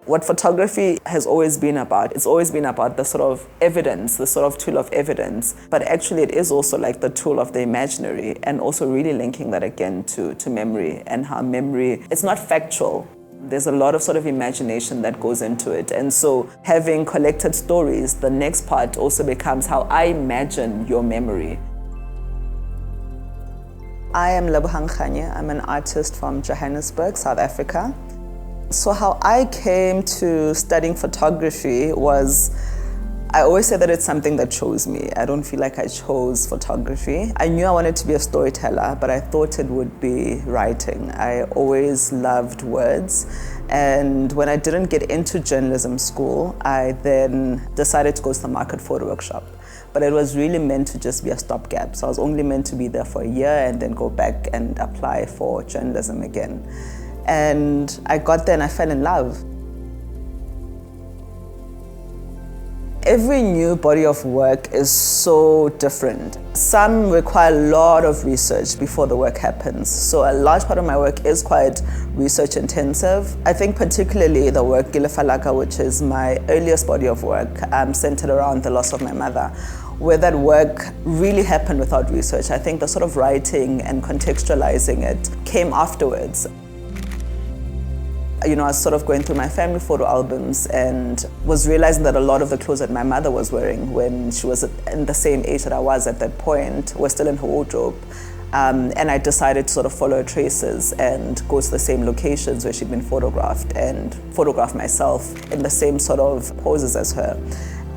What photography has always been about, it's always been about the sort of evidence, the sort of tool of evidence, but actually it is also like the tool of the imaginary, and also really linking that again to memory, and how memory, it's not factual. There's a lot of sort of imagination that goes into it. And so having collected stories, the next part also becomes how I imagine your memory. I am Lebohang Kganye. I'm an artist from Johannesburg, South Africa. So how I came to studying photography was, I always say that it's something that chose me. I don't feel like I chose photography. I knew I wanted to be a storyteller, but I thought it would be writing. I always loved words. And when I didn't get into journalism school, I then decided to go to the market photo workshop. But it was really meant to just be a stopgap. So I was only meant to be there for a year and then go back and apply for journalism again. And I got there and I fell in love. Every new body of work is so different. Some require a lot of research before the work happens. So a large part of my work is quite research intensive. I think particularly the work Videographer, which is my earliest body of work, centered around the loss of my mother, where that work really happened without research. I think the sort of writing and contextualizing it came afterwards. I was sort of going through my family photo albums and was realizing that a lot of the clothes that my mother was wearing when she was in the same age that I was at that point were still in her wardrobe. And I decided to sort of follow her traces and go to the same locations where she'd been photographed and photograph myself in the same sort of poses as her.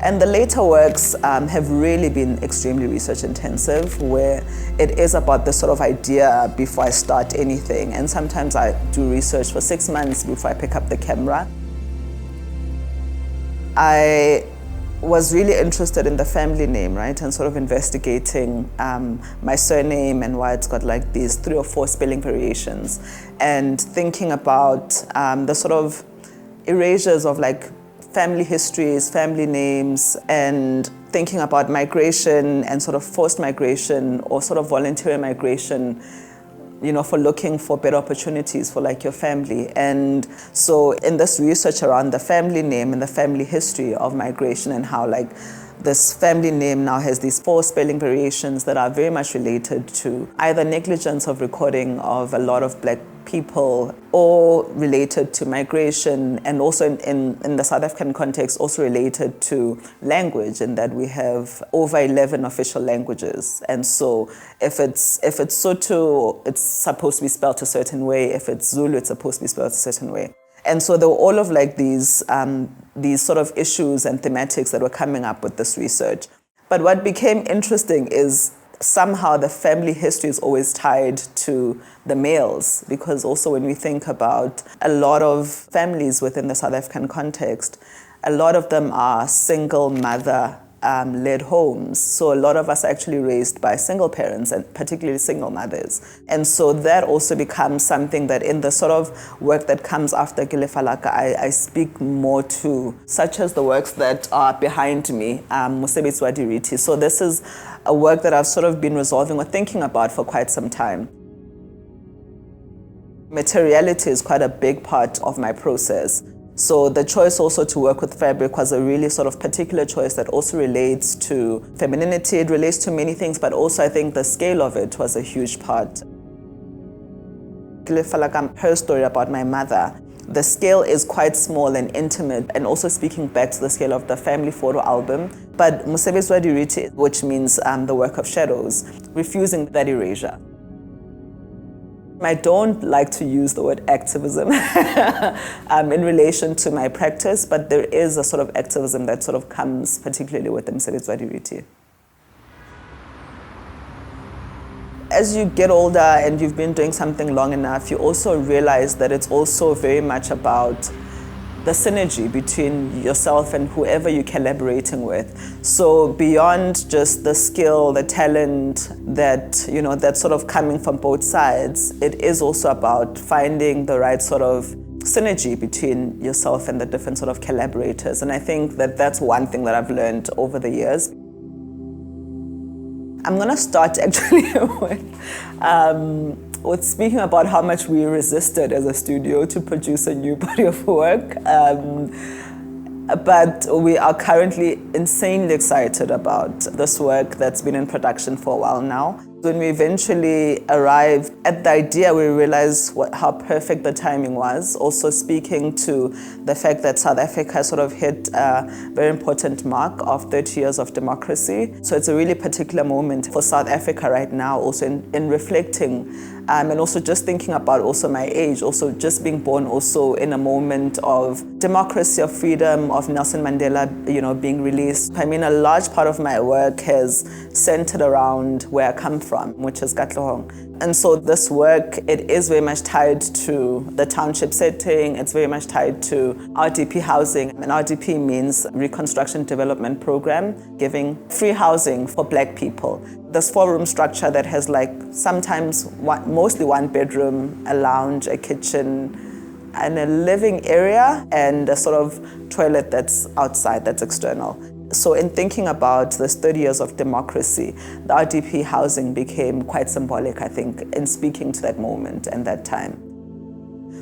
And the later works have really been extremely research intensive, where it is about the sort of idea before I start anything. And sometimes I do research for 6 months before I pick up the camera. I was really interested in the family name, right? And sort of investigating my surname and why it's got like these 3 or 4 spelling variations. And thinking about the sort of erasures of like family histories, family names, and thinking about migration and sort of forced migration or sort of voluntary migration, for looking for better opportunities for like your family. And so in this research around the family name and the family history of migration and how like this family name now has these 4 spelling variations that are very much related to either negligence of recording of a lot of Black people or related to migration, and also in the South African context also related to language, in that we have over 11 official languages. And so if it's Sotho, it's supposed to be spelled a certain way. If it's Zulu, it's supposed to be spelled a certain way. And so there were all of like these sort of issues and thematics that were coming up with this research. But what became interesting is somehow the family history is always tied to the males, because also when we think about a lot of families within the South African context, a lot of them are single mother led homes. So a lot of us are actually raised by single parents, and particularly single mothers. And so that also becomes something that in the sort of work that comes after Videographer, I speak more to, such as the works that are behind me, Materiality. So this is a work that I've sort of been resolving or thinking about for quite some time. Materiality is quite a big part of my process. So the choice also to work with fabric was a really sort of particular choice that also relates to femininity. It relates to many things, but also I think the scale of it was a huge part. Her story about my mother, the scale is quite small and intimate, and also speaking back to the scale of the family photo album. But Materiality, which means the work of shadows, refusing that erasure. I don't like to use the word activism in relation to my practice, but there is a sort of activism that sort of comes particularly with the Materiality. As you get older and you've been doing something long enough, you also realize that it's also very much about the synergy between yourself and whoever you're collaborating with. So beyond just the skill, the talent that, that's sort of coming from both sides, it is also about finding the right sort of synergy between yourself and the different sort of collaborators. And I think that that's one thing that I've learned over the years. I'm gonna start actually with with speaking about how much we resisted as a studio to produce a new body of work. But we are currently insanely excited about this work that's been in production for a while now. When we eventually arrived at the idea, we realized how perfect the timing was. Also speaking to the fact that South Africa sort of hit a very important mark of 30 years of democracy. So it's a really particular moment for South Africa right now, also in reflecting and also just thinking about also my age, also just being born also in a moment of democracy, of freedom, of Nelson Mandela, being released. I mean, a large part of my work has centered around where I come from, which is Kgotso. And so this work, it is very much tied to the township setting. It's very much tied to RDP housing. And RDP means Reconstruction Development Program, giving free housing for Black people. This 4-room structure that has sometimes mostly 1 bedroom, a lounge, a kitchen, and a living area, and a sort of toilet that's outside, that's external. So in thinking about this 30 years of democracy, the RDP housing became quite symbolic, I think, in speaking to that moment and that time.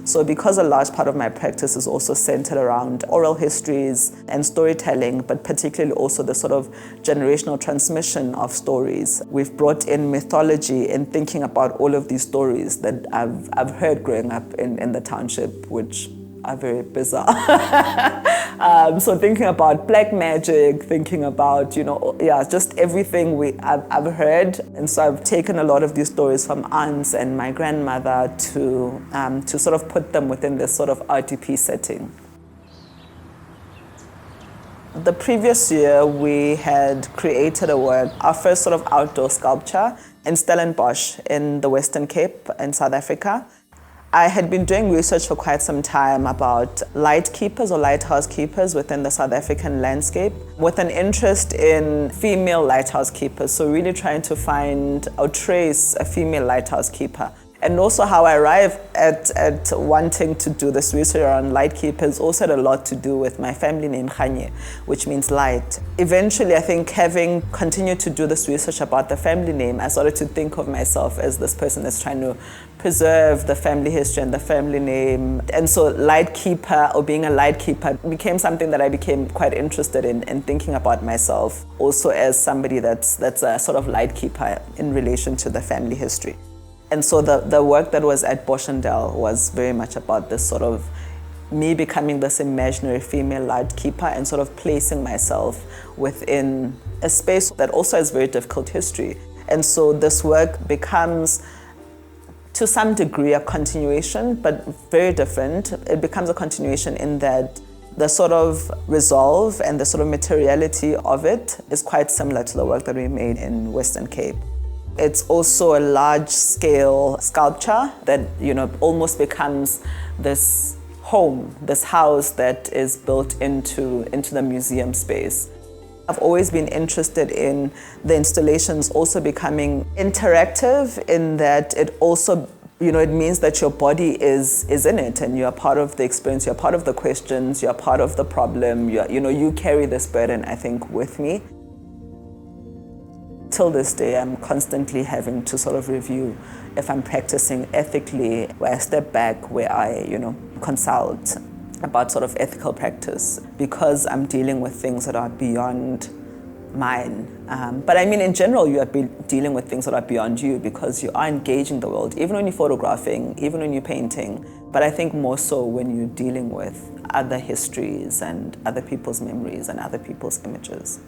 So because a large part of my practice is also centered around oral histories and storytelling, but particularly also the sort of generational transmission of stories, we've brought in mythology in thinking about all of these stories that I've heard growing up in the township, which are very bizarre. So thinking about black magic, thinking about, just everything I've heard. And so I've taken a lot of these stories from aunts and my grandmother to sort of put them within this sort of RDP setting. The previous year, we had created our first sort of outdoor sculpture in Stellenbosch in the Western Cape in South Africa. I had been doing research for quite some time about light keepers or lighthouse keepers within the South African landscape, with an interest in female lighthouse keepers. So really trying to find or trace a female lighthouse keeper. And also how I arrived at wanting to do this research around light keepers also had a lot to do with my family name Kganye, which means light. Eventually, I think having continued to do this research about the family name, I started to think of myself as this person that's trying to preserve the family history and the family name. And so light keeper or being a light keeper became something that I became quite interested in and thinking about myself also as somebody that's a sort of light keeper in relation to the family history. And so the work that was at Boshendel was very much about this sort of me becoming this imaginary female light keeper and sort of placing myself within a space that also has very difficult history. And so this work becomes, to some degree, a continuation, but very different. It becomes a continuation in that the sort of resolve and the sort of materiality of it is quite similar to the work that we made in Western Cape. It's also a large-scale sculpture that, almost becomes this home, this house that is built into the museum space. I've always been interested in the installations also becoming interactive in that it also, it means that your body is in it and you're part of the experience, you're part of the questions, you're part of the problem, you carry this burden, I think, with me. Till this day, I'm constantly having to sort of review if I'm practicing ethically, where I step back, where I, consult about sort of ethical practice, because I'm dealing with things that are beyond mine. But I mean, in general, you are dealing with things that are beyond you because you are engaging the world, even when you're photographing, even when you're painting. But I think more so when you're dealing with other histories and other people's memories and other people's images.